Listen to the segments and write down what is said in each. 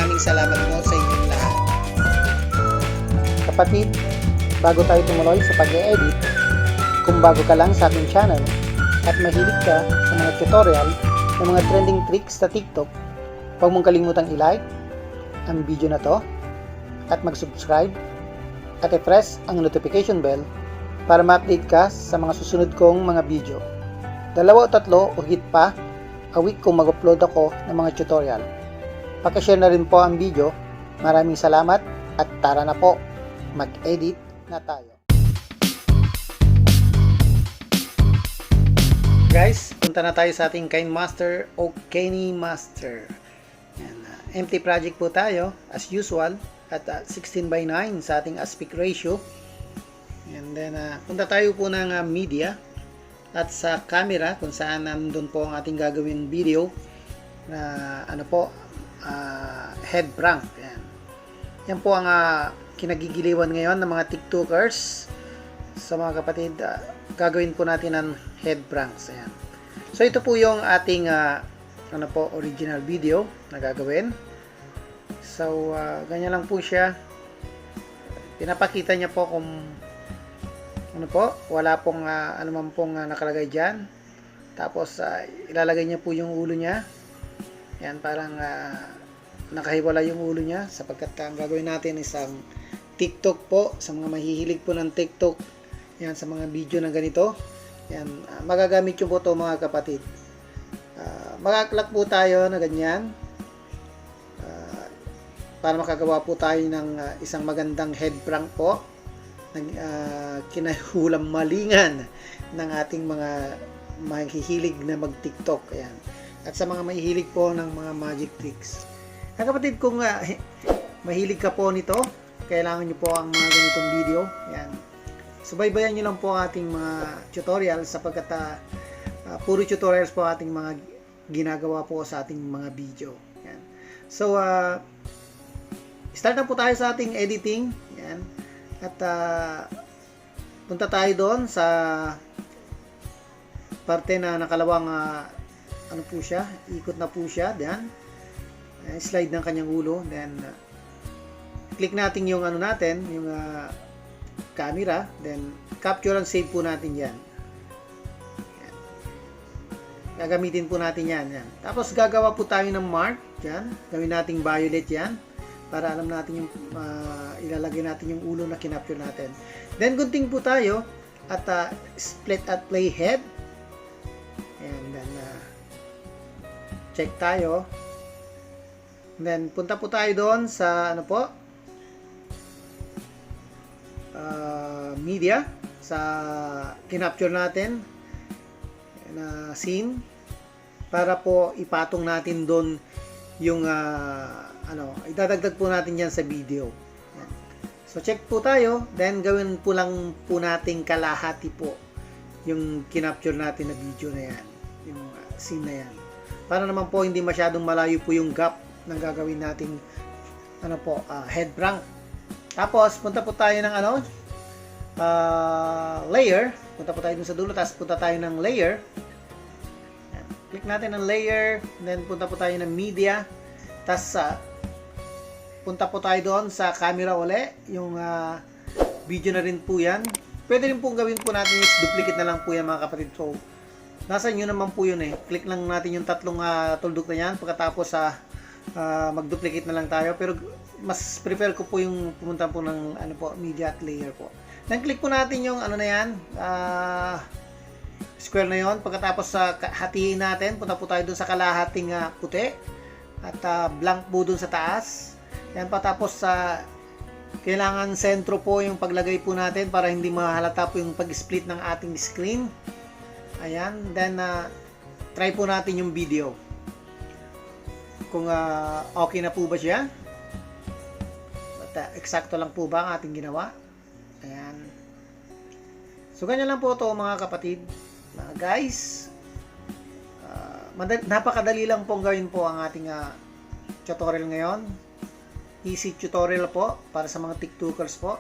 maraming salamat po sa inyong lahat. Kapatid, bago tayo tumuloy sa pag-e-edit, kung bago ka lang sa ating channel at mahilig ka sa mga tutorial ng mga trending tricks sa TikTok, huwag mong kalimutang i-like ang video na to at mag-subscribe at i-press ang notification bell para ma-update ka sa mga susunod kong mga video. 2 o 3 o higit pa a week kung mag-upload ako ng mga tutorial. Paki-share na rin po ang video. Maraming salamat at tara na po, mag-edit na tayo. Guys, punta na tayo sa ating KineMaster o KineMaster. Empty project po tayo as usual at 16:9 sa ating aspect ratio. And then punta tayo po ng media at sa camera kung saan nandun po ang ating gagawin video na head prank. Yan po ang kinagigiliwan ngayon ng mga TikTokers. Sa mga kapatid, gagawin po natin ang head pranks. Ayan. So ito po yung ating original video na gagawin. So ganyan lang po siya. Pinapakita niya po kung wala pong anuman pong nakalagay dyan. Tapos ilalagay niya po yung ulo niya. Yan, parang nakahiwala yung ulo niya sapagkat ang gagawin natin isang TikTok po sa mga mahihilig po ng TikTok. Yan, sa mga video na ganito. Yan, magagamit yung po ito mga kapatid. Mag-aklak po tayo na ganyan para makagawa po tayo ng isang magandang head prank po ng kinahulang malingan ng ating mga mahihilig na mag-TikTok. Ayan. At sa mga mahihilig po ng mga magic tricks. Ang kapatid, kung mahilig ka po nito, kailangan nyo po ang mga ganitong video. Ayan. Subaybayan nyo lang po ating mga tutorials sapagkat puro tutorials po ating mga ginagawa po sa ating mga video. Ayan. So, start na po tayo sa ating editing. Ayan. At punta tayo doon sa parte na nakalawang po siya, ikot na po siya. Then, slide ng kanyang ulo. Then, click natin yung natin, yung camera. Then, capture and save po natin yan. Yan. Gagamitin po natin yan. Tapos, gagawa po tayo ng mark. Yan. Gawin nating violet yan. Para alam natin yung ilalagay natin yung ulo na kinapture natin. Then, gunting po tayo at split at play head. And then, check tayo. And then, punta po tayo doon sa media, sa kinapture natin na scene para po ipatong natin doon yung idadagdag po natin yan sa video. So check po tayo, then gawin po lang po natin kalahati po yung kinapture natin na video na yan, yung scene na yan, para naman po hindi masyadong malayo po yung gap ng gagawin nating head prank. Tapos punta po tayo ng layer, punta po tayo dun sa dulo, tapos punta tayo ng layer. Click natin ang layer, then punta po tayo ng media, tapos punta po tayo doon sa camera uli, yung video na rin po yan. Pwede rin pong gawin po natin is duplicate na lang po yan mga kapatid. So, nasa inyo naman po yun click lang natin yung tatlong tuldok na yan, pagkatapos mag-duplicate na lang tayo. Pero mas prefer ko po yung pumunta po ng media at layer po. Then click po natin yung na yan, square na yon. Pagkatapos hatiin natin, punta po tayo dun sa kalahating puti at blank po dun sa taas. Yan pa, tapos kailangan sentro po yung paglagay po natin para hindi mahalata po yung pag-split ng ating screen. Ayan, then try po natin yung video kung okay na po ba siya at eksakto lang po ba ang ating ginawa. Ayan, so ganyan lang po to mga kapatid, mga guys. Napakadali lang pong gawin po ang ating tutorial ngayon. Easy tutorial po para sa mga TikTokers po.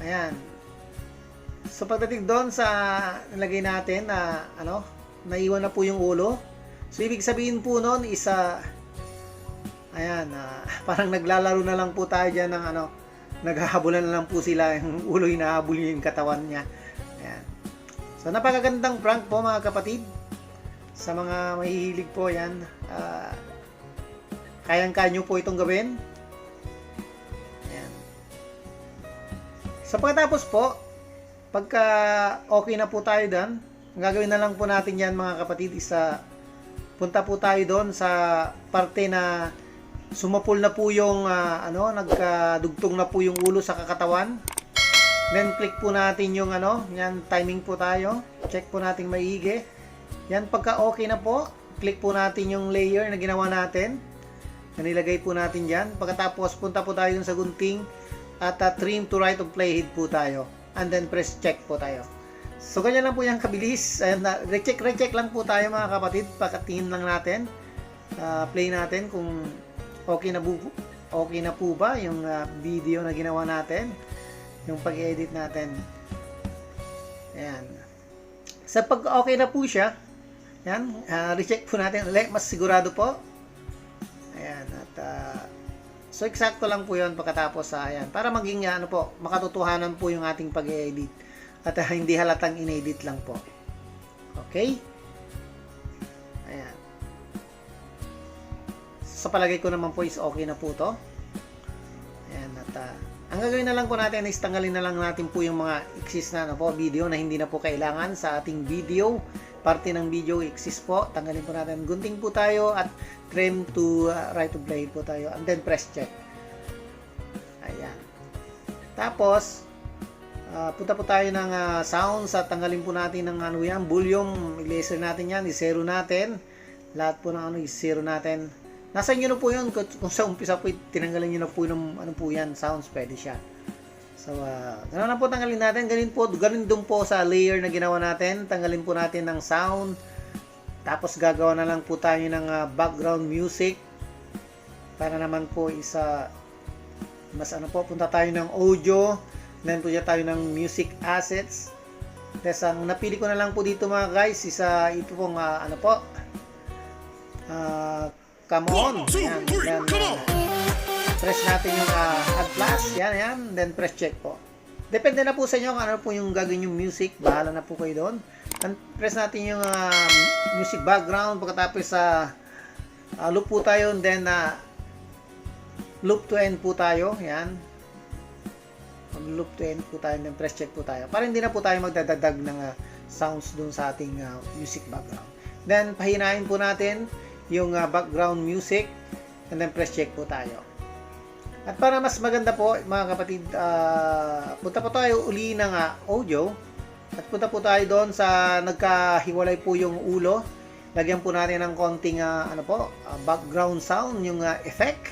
Ayan. So pagdating doon sa nilagay natin na naiwan na po yung ulo. So ibig sabihin po noon is Ayan, parang naglalaro na lang po tayo dyan ng ano, naghahabulan na lang po sila, yung ulo hinahabol yung katawan niya. Ayan. So, napakagandang prank po mga kapatid. Sa mga mahihilig po yan, kayang-kaya nyo po itong gawin. Ayan. Sa pagkatapos po, pagka okay na po tayo doon, ang gagawin na lang po natin yan mga kapatid, punta po tayo doon sa parte na sumapul na po yung nagkadugtong na po yung ulo sa kakatawan. Then click po natin yung yan, timing po tayo. Check po natin maigi. Yan, pagka okay na po, click po natin yung layer na ginawa natin. Nilagay po natin diyan. Pagkatapos punta po tayo dun sa gunting at trim to right of playhead po tayo. And then press check po tayo. So ganyan lang po yung kabilis. Recheck lang po tayo mga kapatid. Pagkatingin lang natin. Play natin kung okay na po ba yung video na ginawa natin, yung pag-edit natin. Ayan. Sa pag okay na po siya, yan, recheck po natin ulit, mas sigurado po. Ayan, at so eksakto lang po yun pagkatapos ayan, para maging makatotohanan po yung ating pag-edit at hindi halatang inedit lang po. Okay? Ayan. Sa palagay ko naman po is okay na po to. Ayan, at ang gagawin na lang po natin is tanggalin na lang natin po yung mga exist na video na hindi na po kailangan sa ating video. Parte ng video exist po. Tanggalin po natin. Gunting po tayo at trim to right of blade po tayo. And then press check. Ayan. Tapos, punta po tayo ng sounds at tanggalin po natin ng yan, volume. I-laser natin yan. I-zero natin. Lahat po ng i-zero natin. Nasa inyo na po yun. Kung sa umpisa po, tinanggalin nyo na po yung po yan, sounds, pwede siya. So, ganoon na po tanggalin natin. Ganun doon po sa layer na ginawa natin. Tanggalin po natin ng sound. Tapos gagawa na lang po tayo ng background music. Para naman po mas punta tayo ng audio. Then punta tayo ng music assets. Tapos ang napili ko na lang po dito mga guys, ito pong come on. Yan. Then, press natin yung add plus. Yan. Then press check po. Depende na po sa inyo kung ano po yung gagawin yung music. Bahala na po kayo doon. And press natin yung music background. Pagkatapos loop po tayo. And then loop to end po tayo. Yan. Loop to end po tayo. And then press check po tayo. Para hindi na po tayo magdadagdag ng sounds doon sa ating music background. Then pahinahin po natin yung background music and then press check po tayo. At para mas maganda po mga kapatid, punta po tayo uli ng audio at punta po tayo doon sa nagkahiwalay po yung ulo. Lagyan po natin ng konting background sound, yung effect.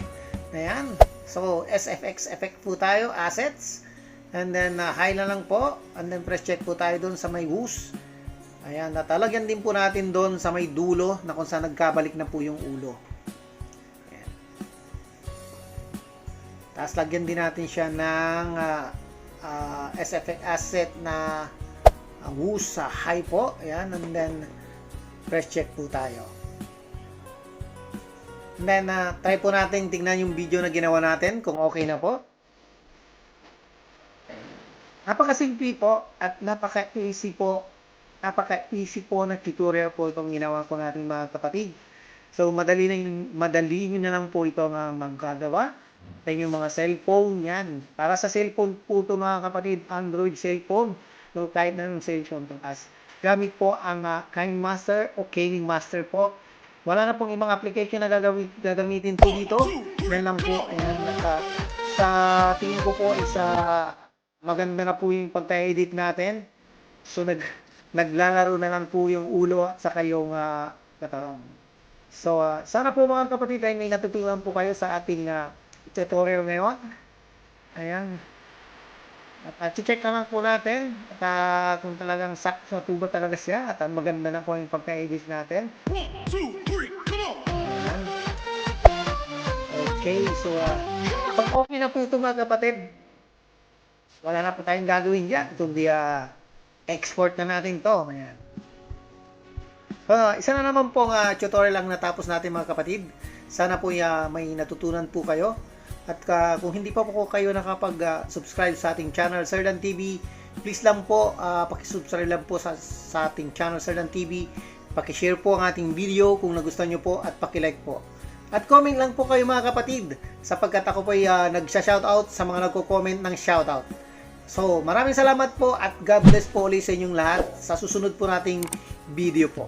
Ayan. So SFX effect po tayo, assets. And then high na lang po and then press check po tayo doon sa may whoosh. Ayan, natalagyan din po natin doon sa may dulo na kung saan nagkabalik na po yung ulo. Ayan. Tapos lagyan din natin siya ng SFX asset na whoosh sa high po. Ayan, and then press check po tayo. And then try po natin tingnan yung video na ginawa natin kung okay na po. Napakasimple po at napaka-easy po na tutorial po itong ginawa ko natin mga kapatid. So, madali nyo na lang po ito magkagawa. Sa inyong mga cellphone, yan. Para sa cellphone po ito mga kapatid, Android cellphone. So, kahit na ng cellphone ito. Gamit po ang KineMaster o KineMaster po. Wala na pong ibang application na gagamitin po dito. Yan lang po. Ayan, sa tingin ko po maganda na po yung pagka-edit natin. So, naglalaro na lang po yung ulo at saka yung katawan. So, sana po mga kapatid ay may natutunan po kayo sa ating tutorial ngayon. Ayan. At check na lang po natin kung talagang sakto ba talaga siya at maganda na po yung pagka-edit natin. 1, 2, 3, come on! Ayan. Okay, so pag okay na po ito mga kapatid, wala na po tayong gagawin dyan. Kundi export na natin to. Ayan. Isa na naman pong tutorial lang natapos natin mga kapatid. Sana po may natutunan po kayo. At kung hindi pa po kayo nakapag-subscribe sa ating channel, Sir Dan TV, please lang po, pakisubscribe lang po sa ating channel, Sir Dan TV. Pakishare po ang ating video kung nagustuhan nyo po at pakilike po. At comment lang po kayo mga kapatid, sapagkat ako po ay nagsha-shoutout sa mga nagko-comment ng shoutout. So, maraming salamat po at God bless po ulit sa inyong lahat sa susunod po nating video po.